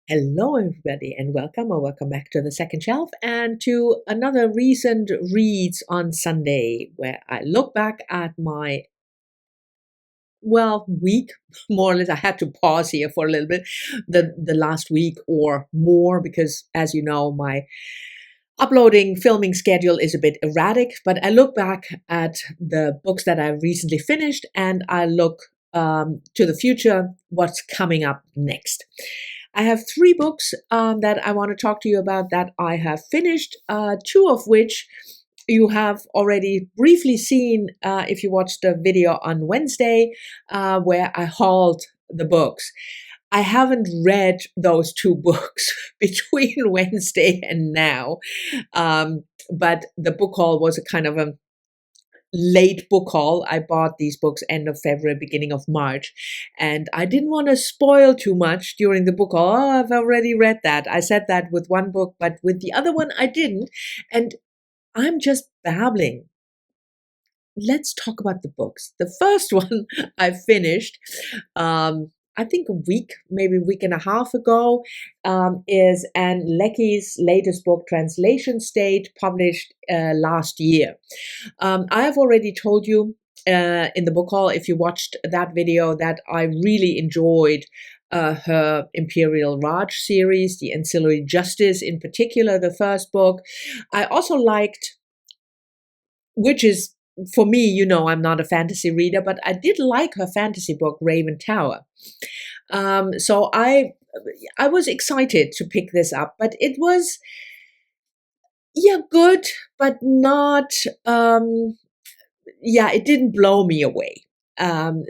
Hello, everybody, and welcome or welcome back to the second shelf and to another recent reads on Sunday, where I look back at my week, more or less. I had to pause here for a little bit, the last week or more, because as you know, my filming schedule is a bit erratic. But I look back at the books that I recently finished, and I look to the future, what's coming up next. I have three books that I want to talk to you about that I have finished, two of which you have already briefly seen if you watched the video on Wednesday, where I hauled the books. I haven't read those two books between Wednesday and now, but the book haul was a kind of a late book haul. I bought these books end of February, beginning of March, and I didn't want to spoil too much during the book haul. Oh, I've already read that. I said that with one book, but with the other one, I didn't. And I'm just babbling. Let's talk about the books. The first one I finished, I think maybe a week and a half ago, is Anne Leckie's latest book, Translation State, published last year. I have already told you in the book haul, if you watched that video, that I really enjoyed her Imperial Raj series, the Ancillary Justice in particular, the first book. I also liked, which is, for me, I'm not a fantasy reader, but I did like her fantasy book, Raven Tower. So I was excited to pick this up, but it was, good, but not, it didn't blow me away.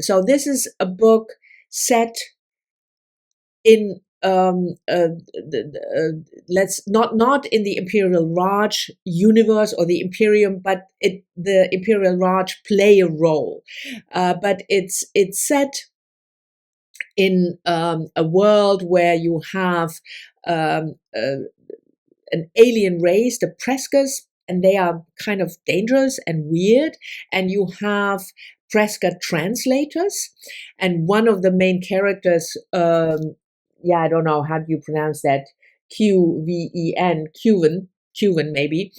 So this is a book set in let's not in the Imperial Raj universe or the Imperium, but the Imperial Raj play a role, but it's set in a world where you have an alien race, the Prescas, and they are kind of dangerous and weird, and you have Presca translators, and one of the main characters, I don't know how do you pronounce that, Cuven maybe,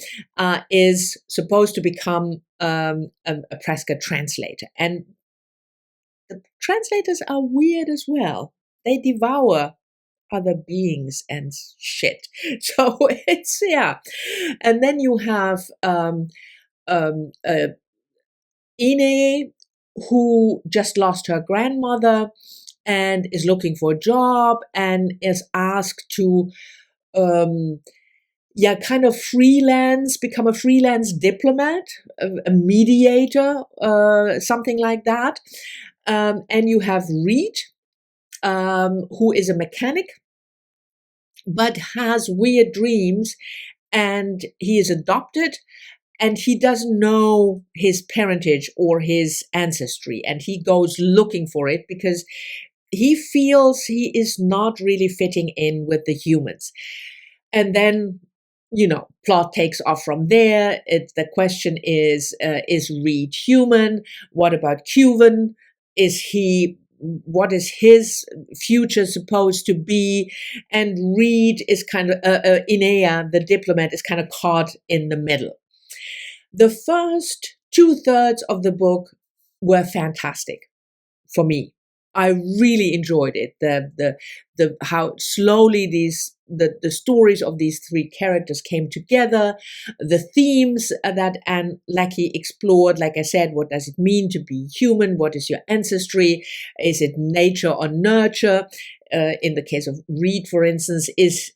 is supposed to become a Presca translator. And the translators are weird as well. They devour other beings and shit. So it's, And then you have Ine, who just lost her grandmother and is looking for a job and is asked to kind of become a freelance diplomat, a mediator, something like that. And you have Reed, who is a mechanic, but has weird dreams, and he is adopted, and he doesn't know his parentage or his ancestry, and he goes looking for it because he feels he is not really fitting in with the humans. And then, plot takes off from there. The question is Reed human? What about Cuven? What is his future supposed to be? And Reed is kind of, Inea, the diplomat, is kind of caught in the middle. The first 2/3 of the book were fantastic for me. I really enjoyed it. The how slowly the stories of these three characters came together, the themes that Anne Leckie explored. Like I said, what does it mean to be human? What is your ancestry? Is it nature or nurture? In the case of Reed, for instance, is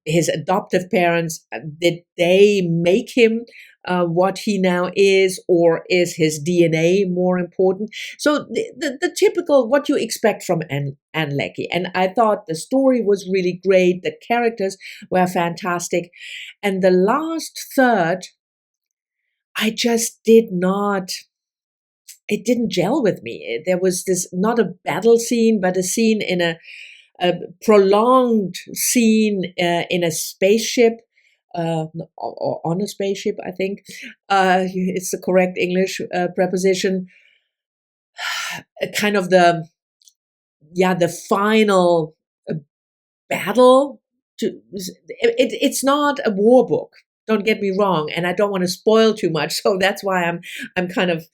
his adoptive parents, did they make him what he now is, or is his DNA more important? So the typical, what you expect from Anne Leckie. And I thought the story was really great. The characters were fantastic. And the last third, I just did not, it didn't gel with me. There was this, not a battle scene, but a scene in a prolonged scene in a spaceship, or on a spaceship, I think. It's the correct English preposition. Kind of the final battle it's not a war book. Don't get me wrong, and I don't want to spoil too much, so that's why I'm kind of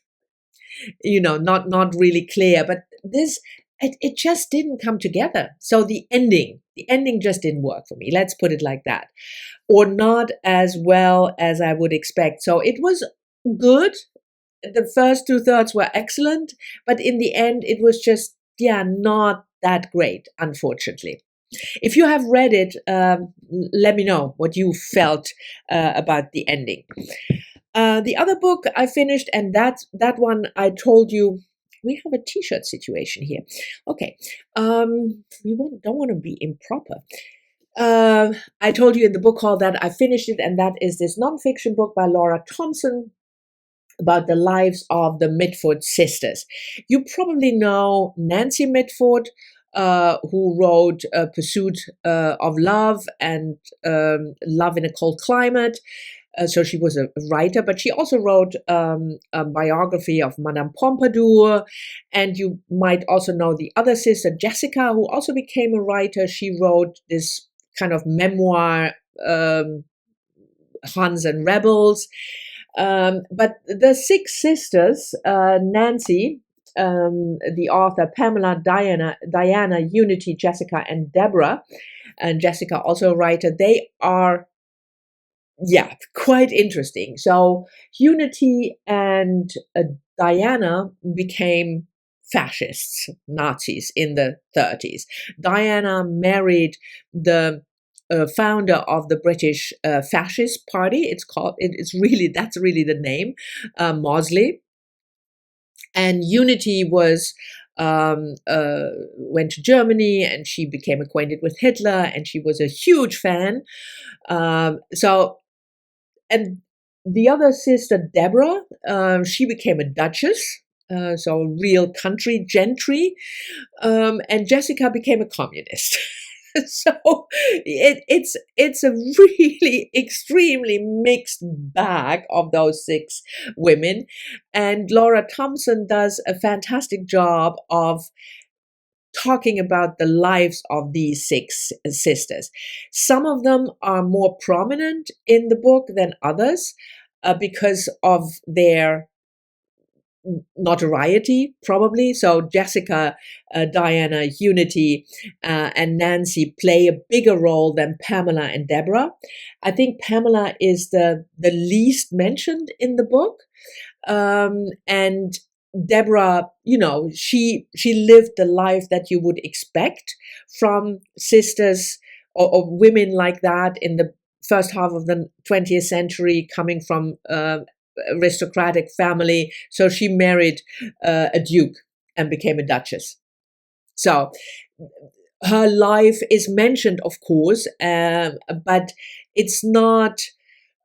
not really clear. But this it just didn't come together. So the ending just didn't work for me. Let's put it like that, or not as well as I would expect. So it was good. The first 2/3 were excellent, but in the end, it was just not that great, unfortunately. If you have read it, let me know what you felt about the ending. The other book I finished, and that one I told you, we have a T-shirt situation here. Okay, we don't want to be improper. I told you in the book haul that I finished it, and that is this nonfiction book by Laura Thompson about the lives of the Mitford sisters. You probably know Nancy Mitford, who wrote Pursuit of Love and Love in a Cold Climate. So she was a writer, but she also wrote a biography of Madame Pompadour. And you might also know the other sister, Jessica, who also became a writer. She wrote this kind of memoir, Huns and Rebels. But the six sisters, Nancy, the author, Pamela, Diana, Unity, Jessica, and Deborah, and Jessica also a writer, they are quite interesting. So Unity and Diana became fascists, Nazis in the 30s. Diana married the founder of the British Fascist Party. That's really the name, Mosley. And Unity went to Germany, and she became acquainted with Hitler, and she was a huge fan. And the other sister, Deborah, she became a duchess, so real country gentry, and Jessica became a communist. So it's a really extremely mixed bag of those six women, and Laura Thompson does a fantastic job of talking about the lives of these six sisters. Some of them are more prominent in the book than others because of their notoriety, probably. So Jessica, Diana, Unity, and Nancy play a bigger role than Pamela and Deborah. I think Pamela is the least mentioned in the book. And Deborah, she lived the life that you would expect from sisters or women like that in the first half of the 20th century, coming from aristocratic family. So she married a duke and became a duchess. So her life is mentioned, of course, but it's not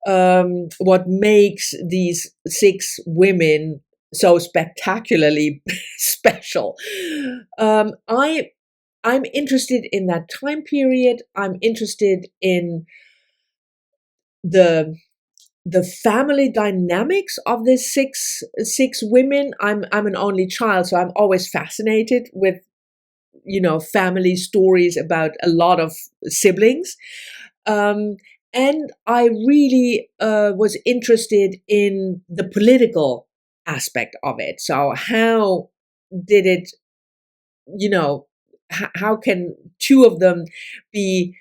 what makes these six women so spectacularly special. I'm interested in that time period. I'm interested in the family dynamics of these six women. I'm an only child, so I'm always fascinated with family stories about a lot of siblings. And I really was interested in the political aspect of it. So how did it, how can two of them be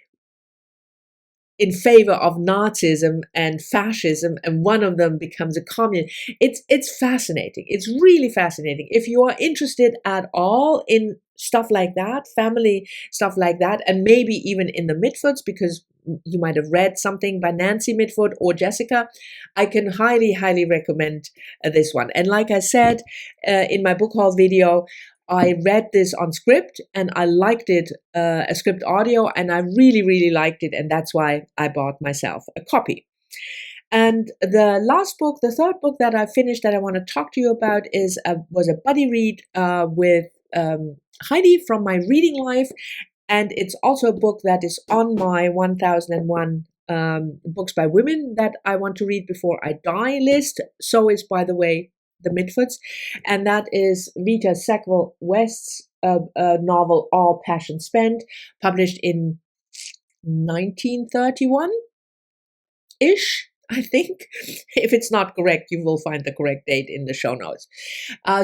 in favor of Nazism and fascism, and one of them becomes a communist? It's fascinating. It's really fascinating. If you are interested at all in stuff like that, family stuff like that, and maybe even in the Mitfords, because you might have read something by Nancy Mitford or Jessica, I can highly, highly recommend this one. And like I said in my book haul video, I read this on script and I liked it, a script audio, and I really, really liked it. And that's why I bought myself a copy. And the last book, the third book that I finished that I want to talk to you about was a buddy read with Heidi from my reading life. And it's also a book that is on my 1001 books by women that I want to read before I die list. So is, by the way, the Mitfords. And that is Rita Sackville West's novel, All Passion Spent, published in 1931-ish, I think. If it's not correct, you will find the correct date in the show notes.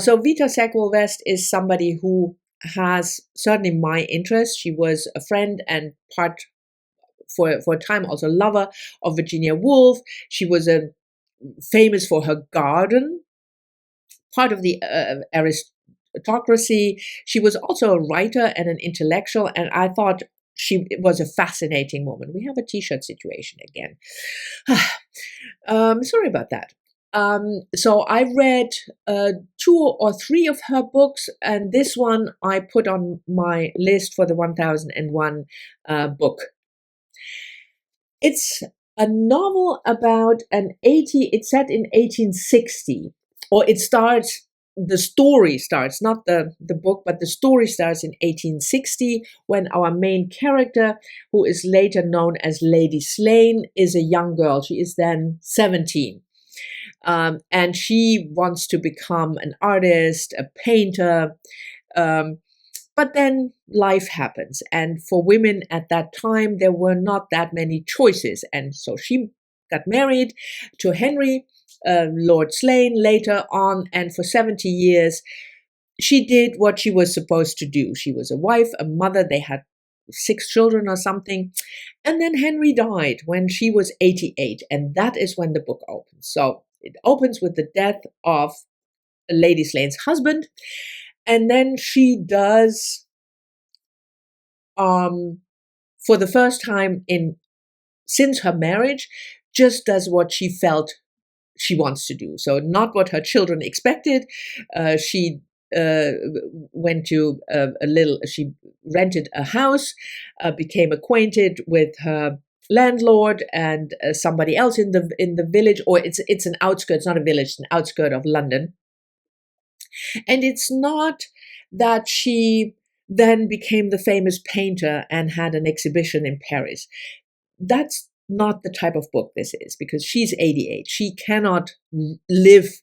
So Vita Sackville-West is somebody who has certainly my interest. She was a friend and for a time also lover of Virginia Woolf. She was famous for her garden, part of the aristocracy. She was also a writer and an intellectual, and I thought she was a fascinating woman. We have a t-shirt situation again. Sorry about that. So I read 2 or 3 of her books, and this one I put on my list for the 1001 book. It's a novel about it's set in 1860, or the story starts, not the book, but the story starts in 1860 when our main character, who is later known as Lady Slane, is a young girl. She is then 17. And she wants to become an artist, a painter, but then life happens. And for women at that time, there were not that many choices. And so she got married to Henry, Lord Slane, later on. And for 70 years, she did what she was supposed to do. She was a wife, a mother. They had 6 children or something. And then Henry died when she was 88. And that is when the book opens. So it opens with the death of Lady Slane's husband. And then she does, for the first time since her marriage, just does what she felt she wants to do. So not what her children expected. She went to she rented a house, became acquainted with her landlord and somebody else in the village, or it's an outskirt, it's not a village, it's an outskirt of London. And it's not that she then became the famous painter and had an exhibition in Paris. That's not the type of book this is, because she's 88. She cannot live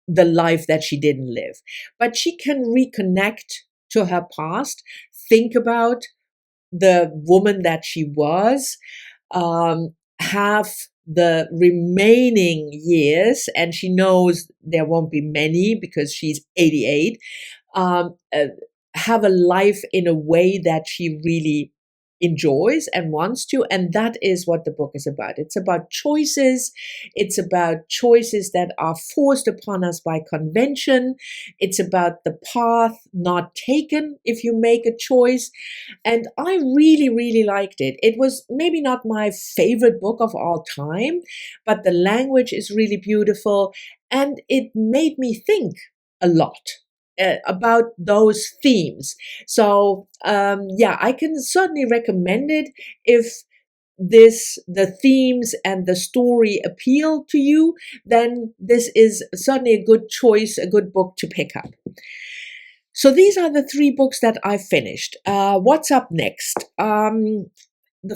the life that she didn't live. But she can reconnect to her past, think about the woman that she was, have the remaining years, and she knows there won't be many because she's 88, have a life in a way that she really enjoys and wants to. And that is what the book is about. It's about choices. It's about choices that are forced upon us by convention. It's about the path not taken if you make a choice. And I really, really liked it. It was maybe not my favorite book of all time, but the language is really beautiful. And it made me think a lot about those themes. So I can certainly recommend it if the themes and the story appeal to you. Then this is certainly a good choice, a good book to pick up. So these are the 3 books that I finished. What's up next? The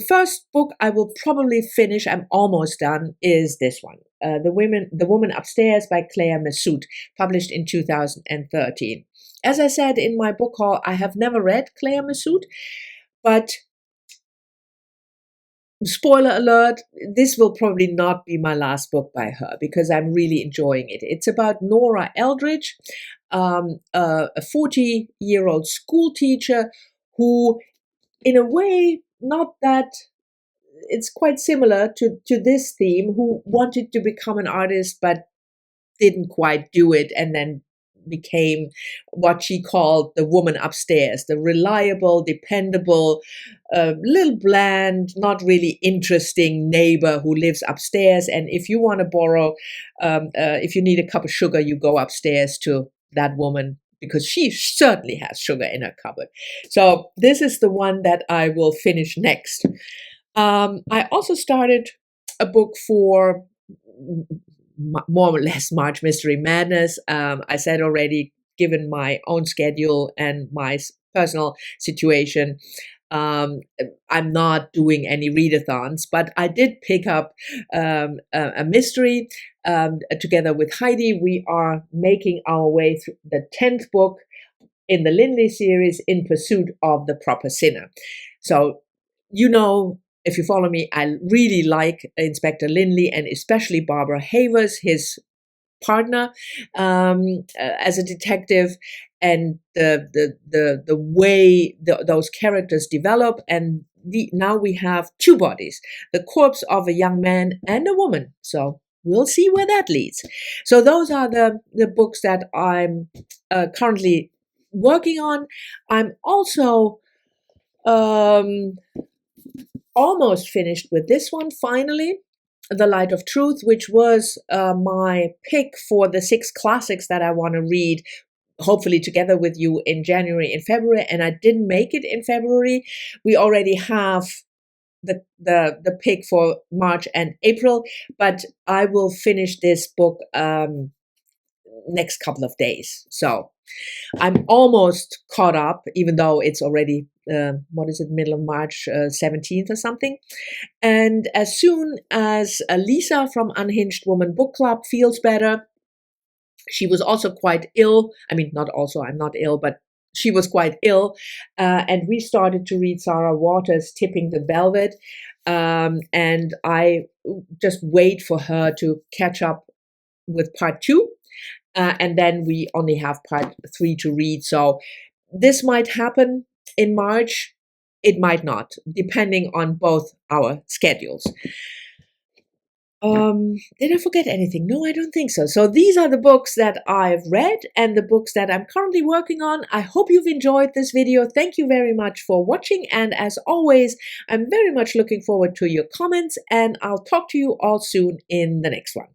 first book I will probably finish, I'm almost done, is this one. The Woman Upstairs by Claire Massoud, published in 2013. As I said in my book haul, I have never read Claire Massoud, but spoiler alert, this will probably not be my last book by her because I'm really enjoying it. It's about Nora Eldridge, a 40-year-old school teacher who, in a way, not that it's quite similar to this theme, who wanted to become an artist but didn't quite do it, and then became what she called the woman upstairs, the reliable, dependable, little bland, not really interesting neighbor who lives upstairs. And if you want to borrow, if you need a cup of sugar, you go upstairs to that woman, because she certainly has sugar in her cupboard. So this is the one that I will finish next. I also started a book for more or less March Mystery Madness. I said already, given my own schedule and my personal situation, I'm not doing any readathons, but I did pick up a mystery together with Heidi. We are making our way through the 10th book in the Linley series, In Pursuit of the Proper Sinner. So, if you follow me, I really like Inspector Lindley and especially Barbara Havers, his partner, as a detective, and the way those characters develop. And now we have two bodies, the corpse of a young man and a woman. So we'll see where that leads. So those are the books that I'm currently working on. I'm also almost finished with this one, finally, The Light of Truth, which was my pick for the 6 classics that I want to read, hopefully together with you in January and February, and I didn't make it in February. We already have the pick for March and April, but I will finish this book next couple of days. So I'm almost caught up, even though it's already middle of March, 17th or something. And as soon as Lisa from Unhinged Woman Book Club feels better, she was also quite ill. I mean, not also, I'm not ill, but she was quite ill. And we started to read Sarah Waters' Tipping the Velvet. And I just wait for her to catch up with part 2. And then we only have part 3 to read. So this might happen in March. It might not, depending on both our schedules. Did I forget anything? No, I don't think so. So these are the books that I've read and the books that I'm currently working on. I hope you've enjoyed this video. Thank you very much for watching. And as always, I'm very much looking forward to your comments, and I'll talk to you all soon in the next one.